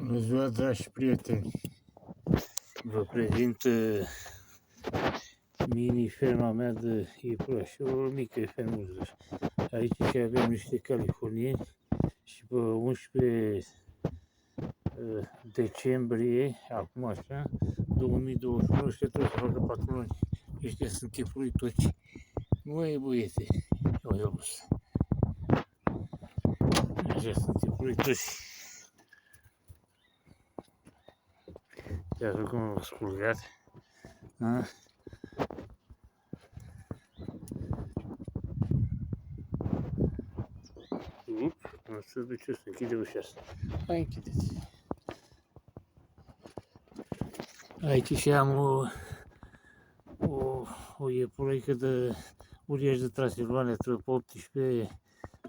Bună ziua, dragi prieteni! Vă prezint mini-ferma mea de iepurași, o mică fermă. Aici avem niște californieni și pe 11 decembrie, acum așa, 2021, ăștia trebuie să facă 4 luni. Ăștia sunt chepului toți. Măi, băiete, eu ăștia sunt chepului toți. Iată cum am scurgat. Nu se duce să închide ușa asta. Hai, închideți. Aici și am o iepurică de uriaș de Transilvania, trebuie pe 18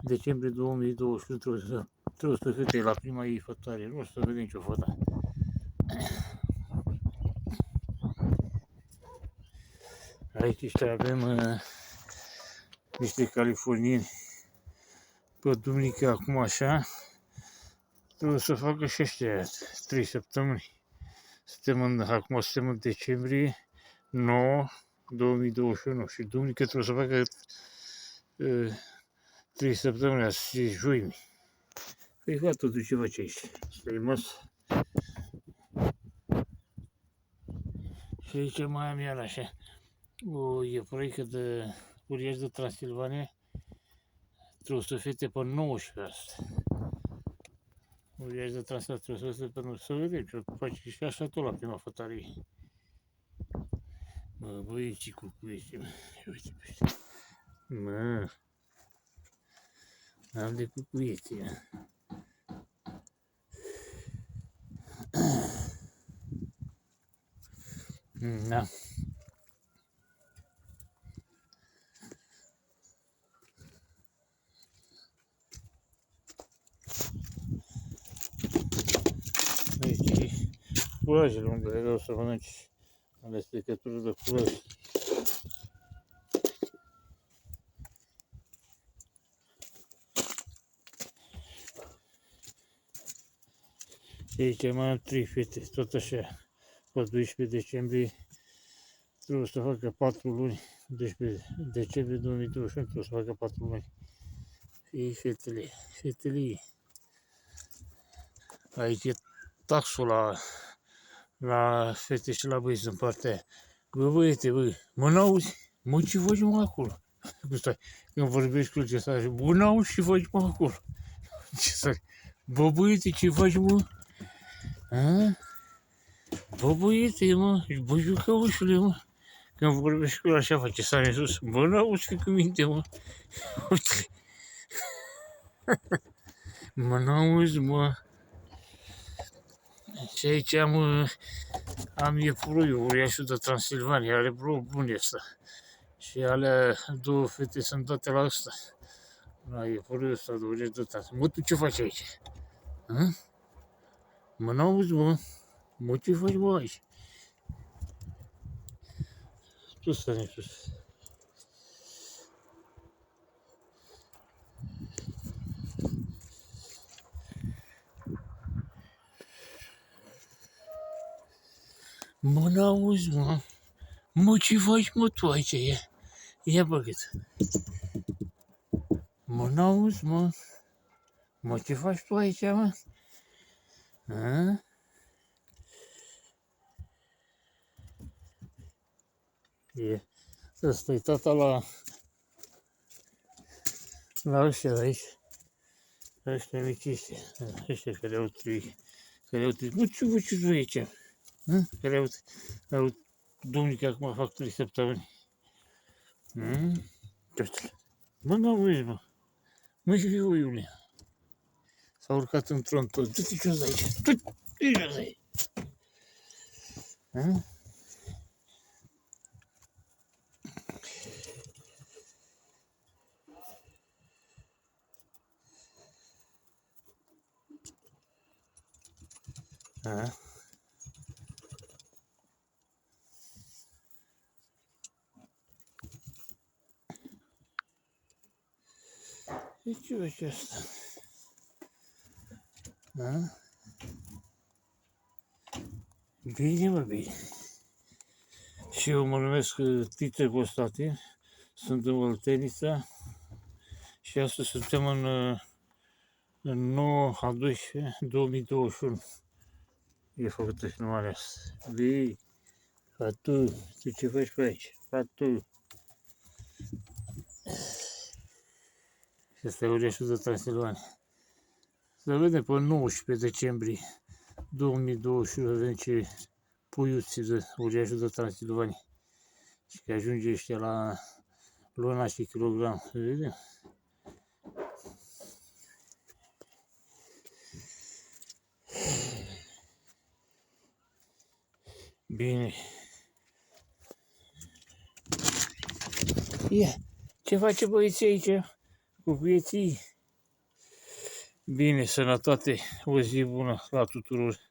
decembrie 2021, trebuie să fete la prima ei fătare. Nu o să vedem nicio fătă. Aici avem niște californieni pe duminică, acum așa, trebuie să facă și ăștia 3 săptămâni. Acum suntem în decembrie 9, 2021 și duminică trebuie să facă 3 săptămâni, azi e joi. Păi fac totul ce face aici. Stai măs. Și aici mai am iar așa o iepurică de uriaș de Transilvania. Trebuie să fete pe 19 asta. Uriaș de Transilvania trebuie să fete pe 19. Să vedem ce face și așa tot la prima fătarie. Mă, băieții cu cuieții, mă. Uite pe ăștia. Mă. Am de cucuieții, mă. Da. Aici curajele unde le dau să mănânci amestecătură de curaj. Și aici mai am 3 fete, tot așa, pe 12 decembrie, trebuie să facă 4 luni, 12 decembrie 2021 trebuie să facă 4 luni. Și fetele ei. Aici e taxul la fete și la băieți în partea aia. Bă, băiete, bă, mă n-auzi? Mă, ce faci mă acolo? Stai, când vorbești cu ce să bă, n-auzi ce faci mă acolo? Ce să bă, băiete, ce faci mă? A? Bă, băiete, mă, bă, jucăușule, mă. Când vorbești cu el așa face, sare în sus. Bă, n-auzi că minte, mă. Uite. Mă, n-auzi, mă. Și aici am iepuroiul, uriașul de Transilvania, are vreo bun ăsta. Și alea două fete sunt date la ăsta. La iepuroiul ăsta de uriaș de Transilvania. Mă, tu ce faci aici? A? Mă, n-auzi, mă. Mă, ce faci, mă, aici? Sus, stai în sus. Mă, n-auzi, mă. Mă, ce faci, mă, tu aici? Ia băgăt. Mă, n-auzi, mă. Mă, ce faci tu aici, mă? A? E. Ăsta e tata la ăștia de aici. Ăștia mici ăștia. Ăștia care au trei. Mă, ce faci tu aici? Care au duminică acum fac 3 săptămâni. Mă, n-auzi, mă. Mă, și fiu, Iulia. S-a urcat în tron tot. Du-te jos de aici. Du-te jos de aici. E ce faci asta? Bine, mă, bine. Și eu mă numesc Tită Constantin, sunt în Oltenița și astăzi suntem în 9/12/2021. E făcută filmarea asta. Bine, Fatu, tu ce faci pe aici? Fatu. Și ăsta e Uriașul de Transilvania. Să vedem pe 19 decembrie 2021 vedem ce puiuți de Uriașul de Transilvania. Și că ajunge ăștia la luna și kilogram. Să vedem. Bine. Ia, ce face băieții aici? Cu vieții? Bine, sănătate, o zi bună la tuturor.